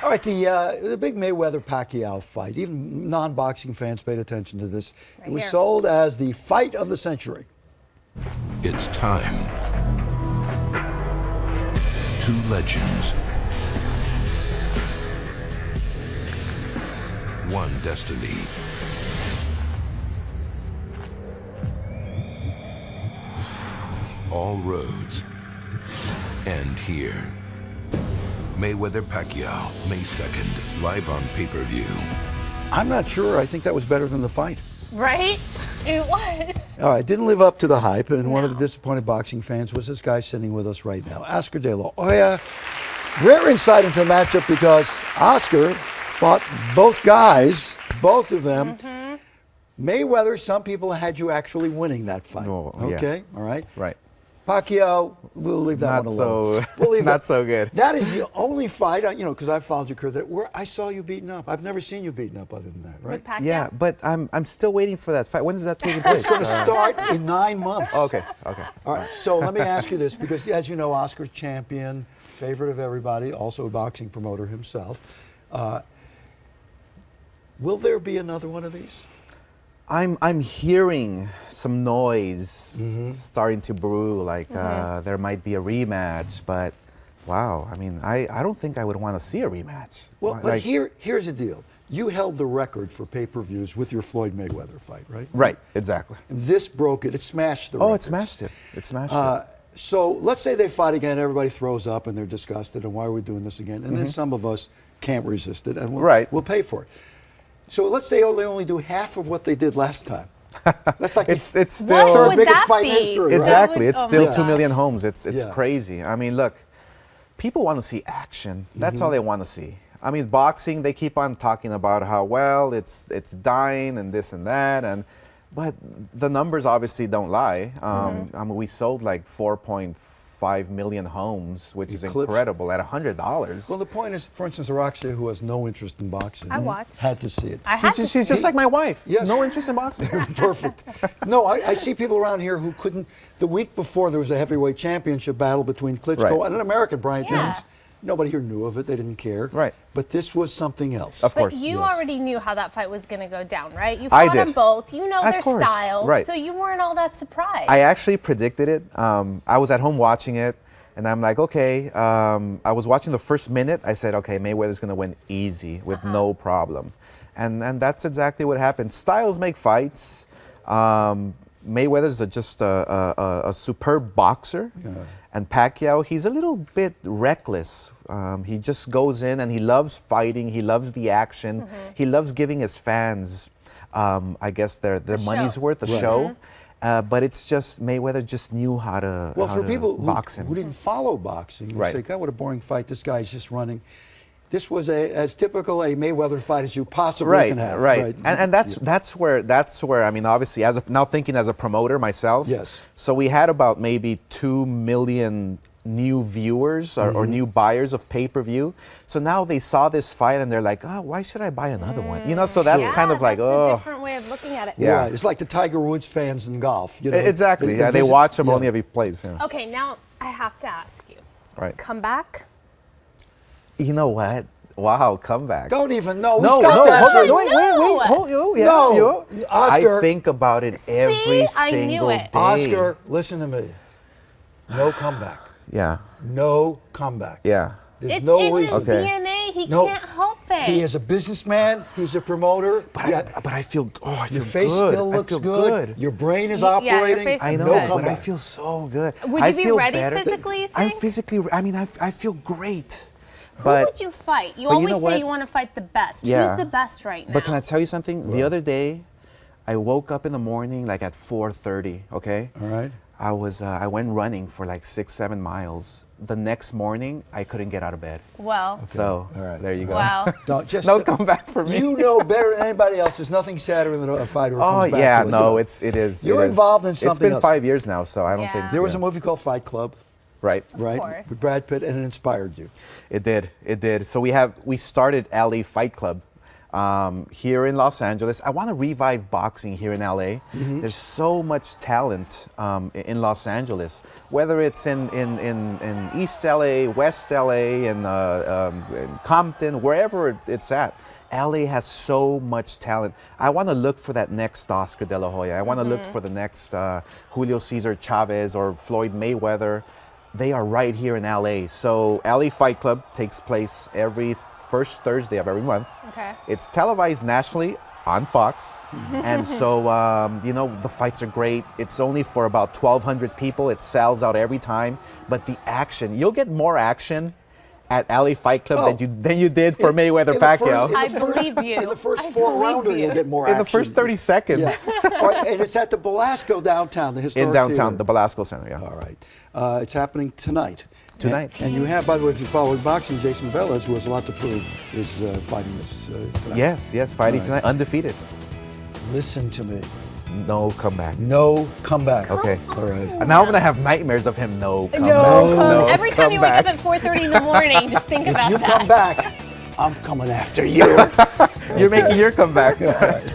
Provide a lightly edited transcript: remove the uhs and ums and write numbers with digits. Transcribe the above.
All right, the big Mayweather Pacquiao fight, even non-boxing fans paid attention to this. It was sold as the fight of the century. It's time. Two legends. One destiny. All roads end here. Mayweather Pacquiao, May 2nd, live on pay-per-view. I'm not sure. I think that was better than the fight. Right? It was. All right, didn't live up to the hype, and one of the disappointed boxing fans was this guy sitting with us right now, Oscar De La Hoya. Rare insight into the matchup because Oscar fought both guys, both of them. Mayweather, some people had you actually winning that fight. Oh, okay, all right. Right. Pacquiao, we'll leave that one alone. We'll leave not so good. That is the only fight, because I've followed your career, where I saw you beaten up. I've never seen you beaten up other than that, right? With Pacquiao? Yeah, but I'm still waiting for that fight. When is that taking place? It's going to start in 9 months. Okay. All right, so let me ask you this, because as you know, Oscar's champion, favorite of everybody, also a boxing promoter himself. Will there be another one of these? I'm hearing some noise starting to brew, like there might be a rematch, but wow, I mean, I don't think I would want to see a rematch. Well, but here's the deal. You held the record for pay-per-views with your Floyd Mayweather fight, right? Right, exactly. And this broke it. It smashed the record. Oh, it smashed it. It smashed it. So let's say they fight again, everybody throws up and they're disgusted, and why are we doing this again? And then some of us can't resist it, and we'll pay for it. So let's say they only do half of what they did last time. That's like it's the still third biggest fight in history. Exactly. Right? It's still 2 million homes. It's Yeah. crazy. I mean, look, people want to see action. That's all they want to see. I mean, boxing, they keep on talking about how, well, it's dying and this and that, but the numbers obviously don't lie. I mean, we sold like 4.5 million homes, which is incredible at $100. Well, the point is, for instance, Araxia, who has no interest in boxing, I watched. had to see it. She's just like my wife. Yes. No interest in boxing. Perfect. No, I see people around here who couldn't. The week before, there was a heavyweight championship battle between Klitschko and an American, Brian Jones. Nobody here knew of it. They didn't care. Right. But this was something else. Of course. But you already knew how that fight was going to go down, right? You fought them both. You know their styles. Right. So you weren't all that surprised. I actually predicted it. I was at home watching it, and I'm like, okay. I was watching the first minute. I said, okay, Mayweather's going to win easy with no problem. And that's exactly what happened. Styles make fights. Mayweather's just a superb boxer. Yeah. And Pacquiao, he's a little bit reckless. He just goes in and he loves fighting. He loves the action. He loves giving his fans, I guess, their money's worth, the show. But it's just, Mayweather just knew how to Well, for people box who didn't follow boxing, you say, God, what a boring fight. This guy's just running. This was as typical a Mayweather fight as you possibly can have. Right. And that's where I mean, obviously, now thinking as a promoter myself. Yes. So we had about maybe 2 million new viewers or new buyers of pay-per-view. So now they saw this fight and they're like, oh, why should I buy another one? You know, so that's kind of like, that's a different way of looking at it. Yeah. Right. It's like the Tiger Woods fans in golf. You know? Exactly. They watch him only if he plays. Yeah. Okay, now I have to ask you. Right. Comeback? You know what? Wow, comeback. Don't even know. No, wait. Oscar. I think about it every single day. Oscar, listen to me. No comeback. Yeah. No comeback. Yeah. There's it's no in reason. His DNA. He can't help it. He is a businessman. He's a promoter. But I feel. Oh, I feel your face good. still looks good. Your brain is operating. Your face I is know, good. but I feel so good. Would you be ready physically? I'm physically. I mean, I feel great. Who would you fight? You always say you want to fight the best. Yeah. Who's the best right now? But can I tell you something? The other day, I woke up in the morning like at 4:30. Okay. All right. I went running for like 6-7 miles. The next morning, I couldn't get out of bed. Well. So there you go. Wow. No comeback for me. You know better than anybody else. There's nothing sadder than a fighter who comes back. Oh yeah, no, it is. You're involved in something else. It's been 5 years now, so I don't think. There was a movie called Fight Club. Right. Right. With Brad Pitt, and it inspired you. It did. So we started LA Fight Club. here in Los Angeles. I want to revive boxing here in LA. There's so much talent in Los Angeles, whether it's in East LA, West LA, in Compton, wherever it's at. LA has so much talent. I want to look for that next Oscar De La Hoya. I want to look for the next Julio Cesar Chavez or Floyd Mayweather. They are right here in LA. So LA Fight Club takes place every first Thursday of every month. Okay. It's televised nationally on Fox. And so, the fights are great. It's only for about 1,200 people. It sells out every time. But the action, you'll get more action at LA Fight Club than you did for Mayweather Pacquiao. I believe you. In the first four-rounder, you'll get more action. In the first 30 seconds. Yeah. All right, and it's at the Belasco downtown, the historic In downtown, theater. the Belasco Center, yeah. All right. It's happening tonight. Tonight. And you have, by the way, if you follow boxing, Jason Velez, who has a lot to prove, is fighting this tonight. Yes, fighting tonight, undefeated. Listen to me. No comeback. No comeback. Okay. All right. Now I'm going to have nightmares of him. No comeback. No. Every time you wake up comeback. at 4:30 in the morning, just think about If you that. come back, I'm coming after you. You're making your comeback. All right.